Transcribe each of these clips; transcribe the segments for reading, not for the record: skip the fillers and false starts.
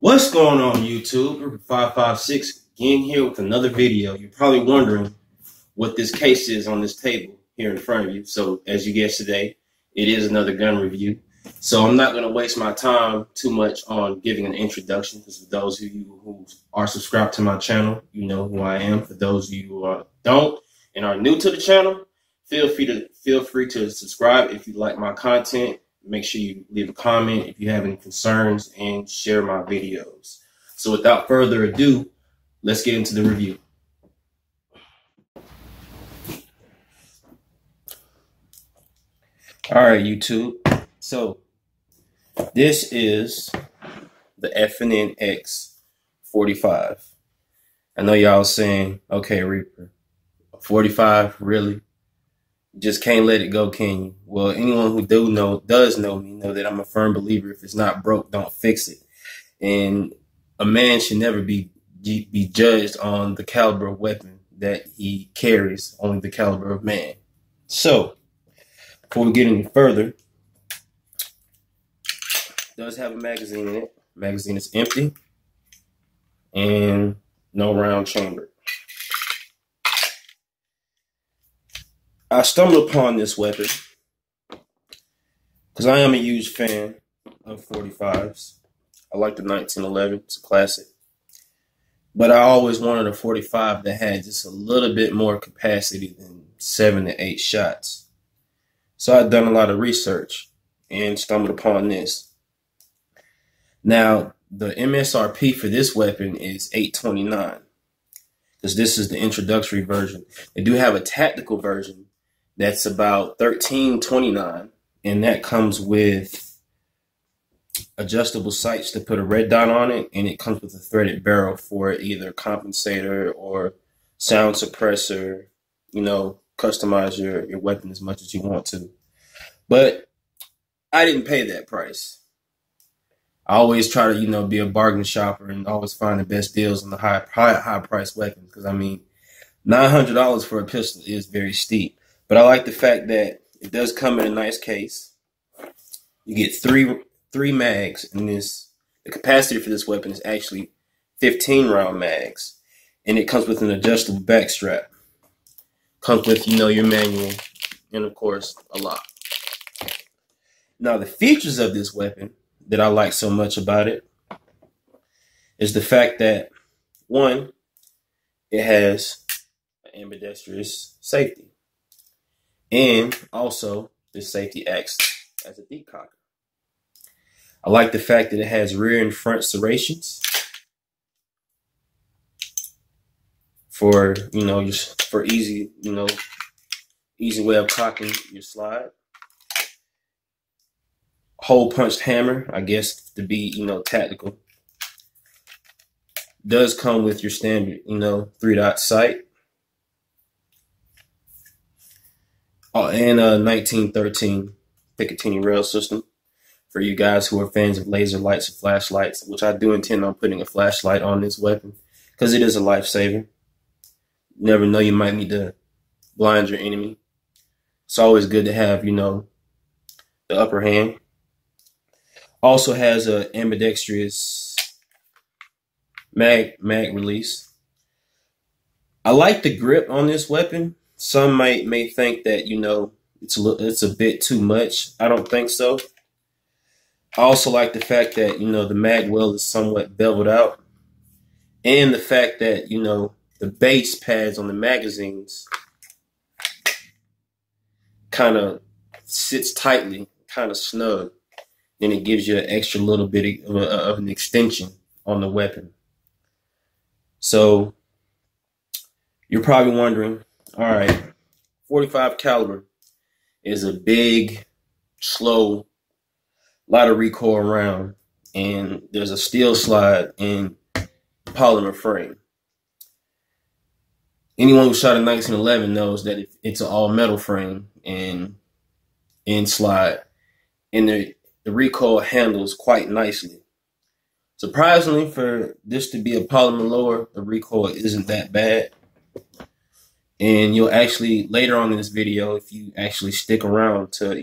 What's going on, YouTube? Ripper 556 again here with another video. You're probably wondering what this case is on this table here in front of you. So as you guessed today, it is another gun review. So I'm not going to waste my time too much on giving an introduction, because for those of you who are subscribed to my channel, you know who I am. For those of you who don't and are new to the channel, feel free to subscribe if you like my content. Make sure you leave a comment if you have any concerns and share my videos. So without further ado, let's get into the review. All right, YouTube. So this is the F&N X45. I know y'all saying, okay, Reaper, 45, really? Just can't let it go, can you? Well, anyone who does know me know that I'm a firm believer, if it's not broke, don't fix it. And a man should never be judged on the caliber of weapon that he carries, only the caliber of man. So before we get any further, it does have a magazine in it. The magazine is empty and no round chamber. I stumbled upon this weapon because I am a huge fan of 45s. I like the 1911. It's a classic. But I always wanted a 45 that had just a little bit more capacity than 7 to 8 shots. So I've done a lot of research and stumbled upon this. Now, the MSRP for this weapon is $829, because this is the introductory version. They do have a tactical version that's about $1329, and that comes with adjustable sights to put a red dot on it, and it comes with a threaded barrel for either compensator or sound suppressor. You know, customize your weapon as much as you want to. But I didn't pay that price. I always try to, be a bargain shopper and always find the best deals on the high price weapons, because I mean, $900 for a pistol is very steep. But I like the fact that it does come in a nice case. You get three mags in this. The capacity for this weapon is actually 15 round mags, and it comes with an adjustable back strap. Comes with, your manual, and of course, a lock. Now, the features of this weapon that I like so much about it is the fact that, one, it has an ambidextrous safety. And also, this safety acts as a decocker. I like the fact that it has rear and front serrations for, for easy, easy way of cocking your slide. Hole punched hammer, I guess, to be, tactical. Does come with your standard, 3-dot sight. Oh, and a 1913 Picatinny rail system for you guys who are fans of laser lights and flashlights, which I do intend on putting a flashlight on this weapon because it is a lifesaver. You never know, you might need to blind your enemy. It's always good to have, the upper hand. Also has a ambidextrous mag release. I like the grip on this weapon. Some may think that, it's a bit too much. I don't think so. I also like the fact that, the mag well is somewhat beveled out. And the fact that, the base pads on the magazines kind of sits tightly, kind of snug. Then it gives you an extra little bit of an extension on the weapon. So you're probably wondering, all right, 45 caliber is a big, slow, lot of recoil round, and there's a steel slide and polymer frame. Anyone who shot a 1911 knows that it's an all metal frame and slide, and the recoil handles quite nicely. Surprisingly, for this to be a polymer lower, the recoil isn't that bad. And you'll actually, later on in this video, if you actually stick around to,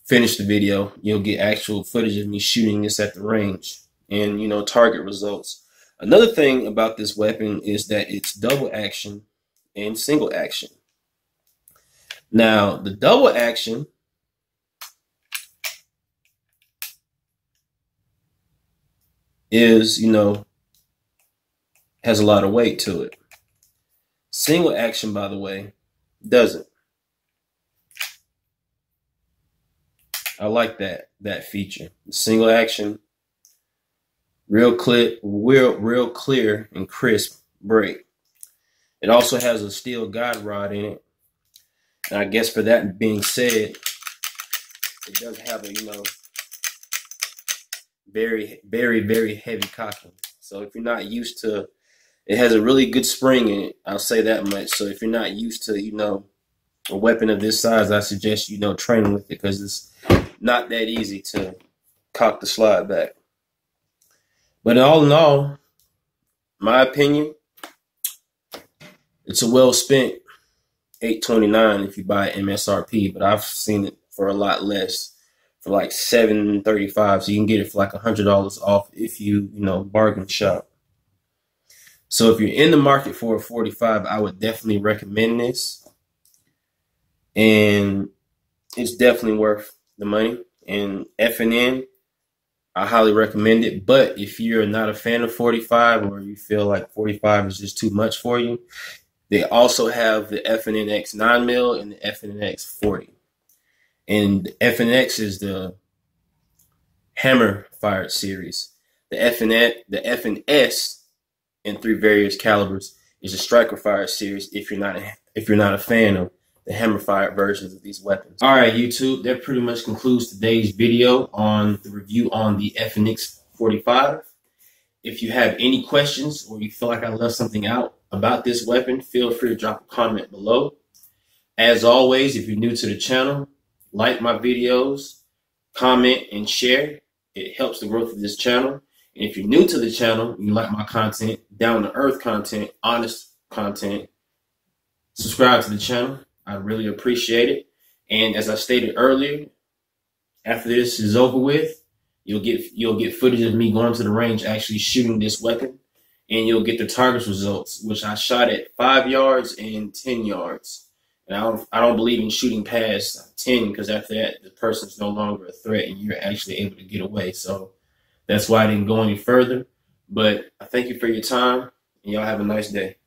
finish the video, you'll get actual footage of me shooting this at the range and, you know, target results. Another thing about this weapon is that it's double action and single action. Now, the double action is, you know, has a lot of weight to it. Single action, by the way, doesn't. I like that feature. The single action, real clear and crisp break. It also has a steel guide rod in it. And I guess for that being said, it does have a, you know, very, very, very heavy cocking. So if you're not used to, it has a really good spring in it. I'll say that much. So if you're not used to, you know, a weapon of this size, I suggest, you know, training with it, because it's not that easy to cock the slide back. But all in all, my opinion, it's a well spent $829 if you buy MSRP, but I've seen it for a lot less, for like $735. So you can get it for like $100 off if you know, bargain shop. So if you're in the market for a 45, I would definitely recommend this, and it's definitely worth the money. And F&N, I highly recommend it. But if you're not a fan of 45, or you feel like 45 is just too much for you, they also have the F&N X 9mm and the F&N X 40. And the F&N X is the hammer fired series. The F&S in 3 various calibers is a striker fired series if you're not a fan of the hammer fired versions of these weapons. All right, YouTube, that pretty much concludes today's video on the review on the FNX 45. If you have any questions, or you feel like I left something out about this weapon, feel free to drop a comment below. As always, if you're new to the channel, like my videos, comment, and share. It helps the growth of this channel. And if you're new to the channel, you like my content, down-to-earth content, honest content, subscribe to the channel. I really appreciate it. And as I stated earlier, after this is over with, you'll get footage of me going to the range actually shooting this weapon, and you'll get the target results, which I shot at 5 yards and 10 yards. And I don't believe in shooting past 10, because after that, the person's no longer a threat and you're actually able to get away. So that's why I didn't go any further. But I thank you for your time, and y'all have a nice day.